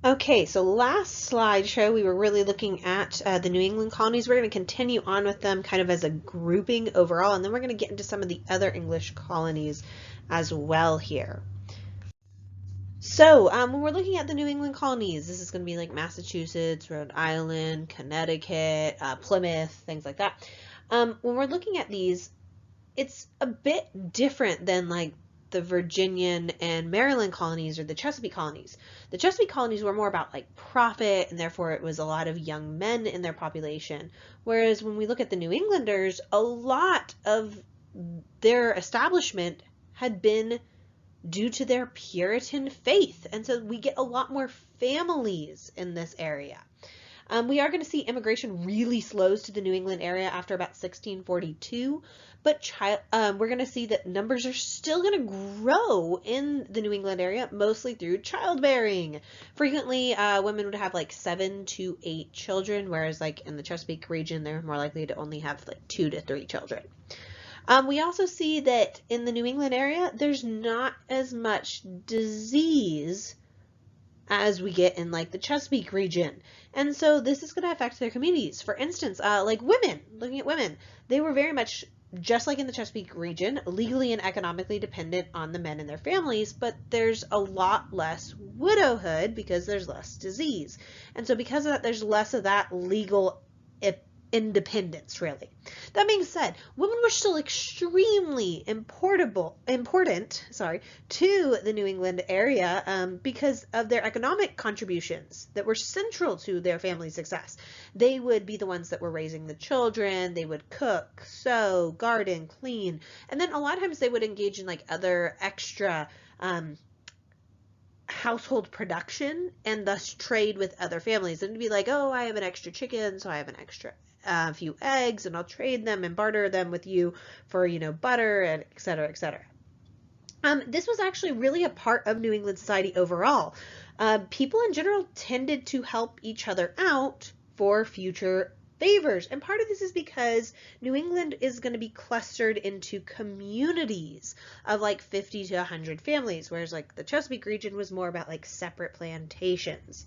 Okay, so last slideshow we were really looking at the New England colonies. We're going to continue on with them kind of as a grouping overall, and then we're going to get into some of the other English colonies as well here. So, when we're looking at the New England colonies, this is going to be like Massachusetts, Rhode Island, Connecticut, Plymouth, things like that. When we're looking at these, it's a bit different than like the Virginian and Maryland colonies or the Chesapeake colonies. The Chesapeake colonies were more about like profit, and therefore it was a lot of young men in their population. Whereas when we look at the New Englanders, a lot of their establishment had been due to their Puritan faith. And so we get a lot more families in this area. We are going to see immigration really slows to the New England area after about 1642, but we're going to see that numbers are still going to grow in the New England area, mostly through childbearing. Frequently, women would have like 7 to 8 children, whereas like in the Chesapeake region, they're more likely to only have like 2 to 3 children. We also see that in the New England area, there's not as much disease as we get in like the Chesapeake region. And so this is going to affect their communities. For instance, like women, looking at women, they were very much just like in the Chesapeake region, legally and economically dependent on the men and their families, but there's a lot less widowhood because there's less disease. And so because of that, there's less of that legal independence, really. That being said, women were still extremely important to the New England area because of their economic contributions that were central to their family success. They would be the ones that were raising the children. They would cook, sew, garden, clean, and then a lot of times they would engage in like other extra household production and thus trade with other families. And it'd be like, oh, I have an extra chicken, so I have an extra few eggs, and I'll trade them and barter them with you for, butter, and et cetera, et cetera. This was actually really a part of New England society overall. People in general tended to help each other out for future favors. And part of this is because New England is going to be clustered into communities of like 50 to 100 families, whereas like the Chesapeake region was more about like separate plantations.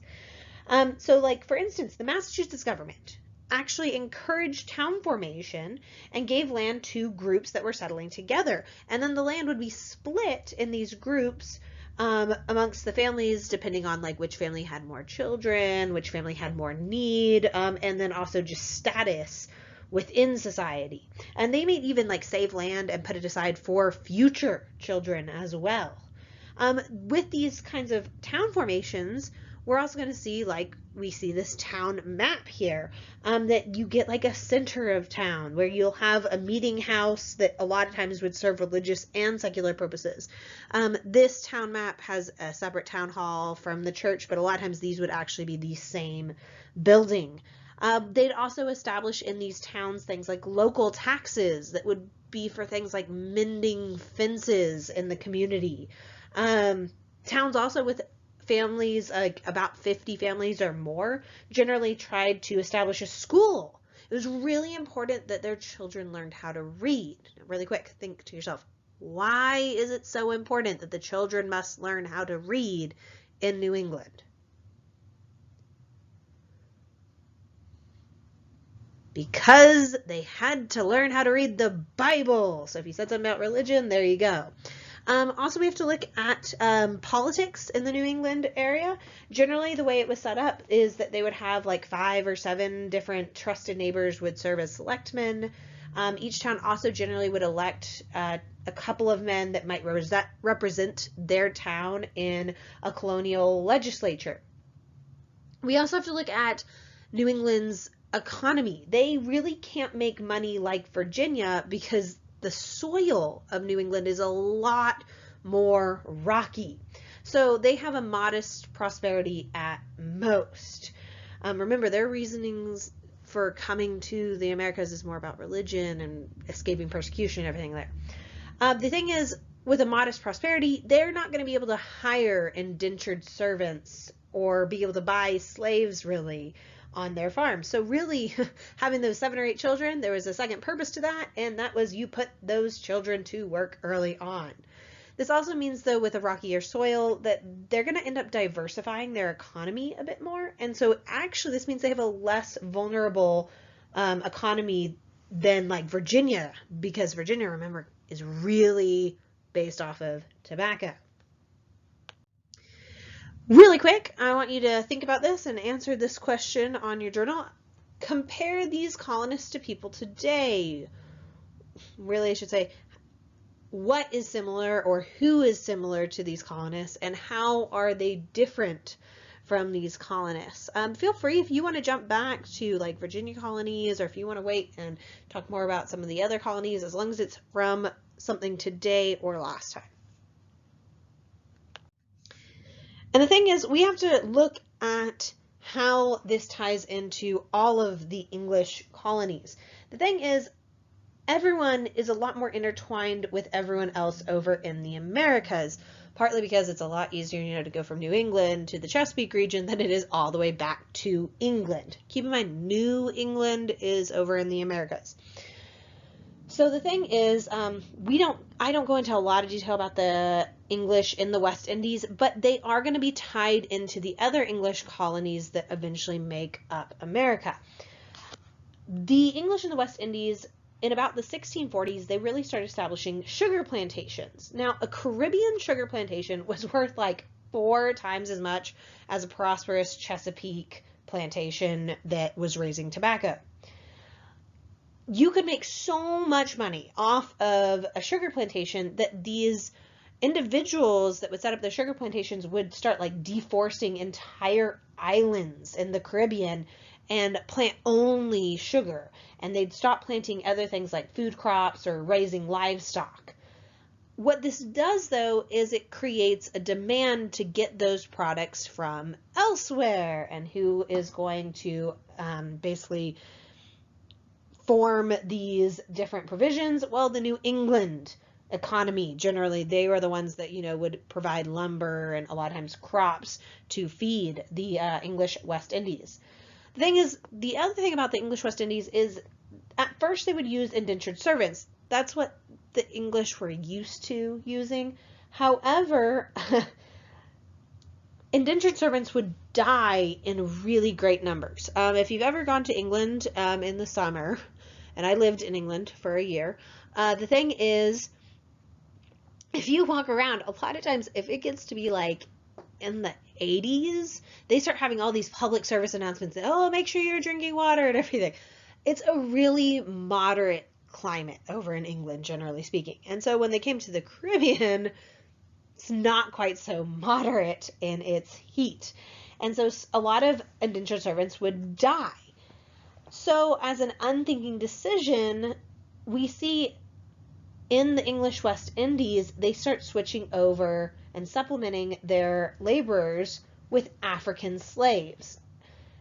So like, for instance, the Massachusetts government actually encouraged town formation and gave land to groups that were settling together. And then the land would be split in these groups amongst the families, depending on like which family had more children, which family had more need, and then also just status within society. And they may even like save land and put it aside for future children as well. With these kinds of town formations, we're also going to see like we see this town map here, that you get like a center of town where you'll have a meeting house that a lot of times would serve religious and secular purposes. This town map has a separate town hall from the church, but a lot of times these would actually be the same building. They'd also establish in these towns things like local taxes that would be for things like mending fences in the community. Towns also with families, like about 50 families or more, generally tried to establish a school. It was really important that their children learned how to read. Really quick, think to yourself, why is it so important that the children must learn how to read in New England? Because they had to learn how to read the Bible. So if you said something about religion, there you go. Also, we have to look at politics in the New England area. Generally, the way it was set up is that they would have like 5 or 7 different trusted neighbors would serve as selectmen. Each town also generally would elect a couple of men that might represent their town in a colonial legislature. We also have to look at New England's economy. They really can't make money like Virginia because the soil of New England is a lot more rocky. So they have a modest prosperity at most. Remember, their reasonings for coming to the Americas is more about religion and escaping persecution and everything there. The thing is, with a modest prosperity, they're not going to be able to hire indentured servants or be able to buy slaves, really, on their farm. So really, having those 7 or 8 children, there was a second purpose to that, and that was you put those children to work early on. This also means, though, with a rockier soil, that they're going to end up diversifying their economy a bit more. And so actually this means they have a less vulnerable economy than like Virginia, because Virginia, remember, is really based off of tobacco. Really quick, I want you to think about this and answer this question on your journal. Compare these colonists to people today. Really, I should say, what is similar or who is similar to these colonists, and how are they different from these colonists? Feel free, if you want to jump back to like Virginia colonies, or if you want to wait and talk more about some of the other colonies, as long as it's from something today or last time. And the thing is, we have to look at how this ties into all of the English colonies. The thing is, everyone is a lot more intertwined with everyone else over in the Americas, partly because it's a lot easier, to go from New England to the Chesapeake region than it is all the way back to England. Keep in mind, New England is over in the Americas. So the thing is, I don't go into a lot of detail about the English in the West Indies, but they are going to be tied into the other English colonies that eventually make up America. The English in the West Indies, in about the 1640s, they really started establishing sugar plantations. Now, a Caribbean sugar plantation was worth like 4 times as much as a prosperous Chesapeake plantation that was raising tobacco. You could make so much money off of a sugar plantation that these individuals that would set up the sugar plantations would start like deforesting entire islands in the Caribbean and plant only sugar. And they'd stop planting other things like food crops or raising livestock. What this does, though, is it creates a demand to get those products from elsewhere. And who is going to basically form these different provisions? Well, the New England economy, generally, they were the ones that, would provide lumber and a lot of times crops to feed the English West Indies. The thing is, the other thing about the English West Indies is at first they would use indentured servants. That's what the English were used to using. However, indentured servants would die in really great numbers. If you've ever gone to England in the summer, and I lived in England for a year, the thing is, if you walk around, a lot of times if it gets to be like in the 80s, they start having all these public service announcements that, oh, make sure you're drinking water and everything. It's a really moderate climate over in England, generally speaking. And so when they came to the Caribbean, it's not quite so moderate in its heat. And so a lot of indentured servants would die. So as an unthinking decision, we see in the English West Indies, they start switching over and supplementing their laborers with African slaves.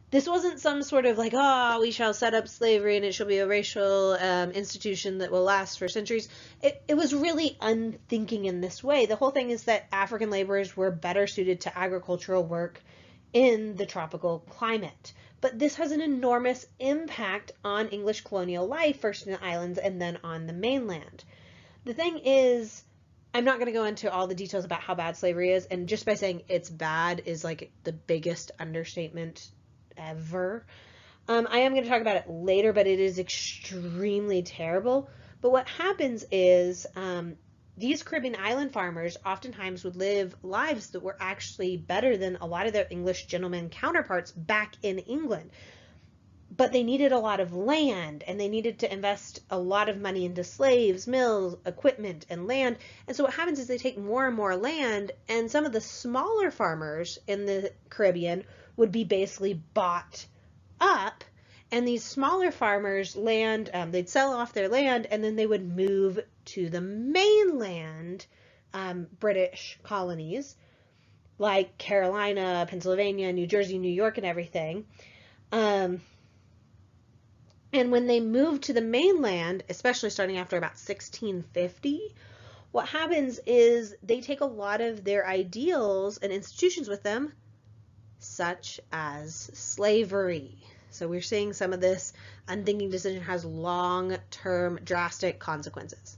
This wasn't some sort of like, oh, we shall set up slavery and it shall be a racial institution that will last for centuries. It was really unthinking in this way. The whole thing is that African laborers were better suited to agricultural work in the tropical climate. But this has an enormous impact on English colonial life, first in the islands and then on the mainland. The thing is, I'm not going to go into all the details about how bad slavery is, and just by saying it's bad is like the biggest understatement ever. I am going to talk about it later, but it is extremely terrible. But what happens is these Caribbean island farmers oftentimes would live lives that were actually better than a lot of their English gentlemen counterparts back in England. But they needed a lot of land, and they needed to invest a lot of money into slaves, mills, equipment, and land. And so what happens is they take more and more land, and some of the smaller farmers in the Caribbean would be basically bought up. And these smaller farmers' land, they'd sell off their land, and then they would move to the mainland British colonies, like Carolina, Pennsylvania, New Jersey, New York, and everything. And when they moved to the mainland, especially starting after about 1650, what happens is they take a lot of their ideals and institutions with them, such as slavery. So we're seeing some of this unthinking decision has long-term drastic consequences.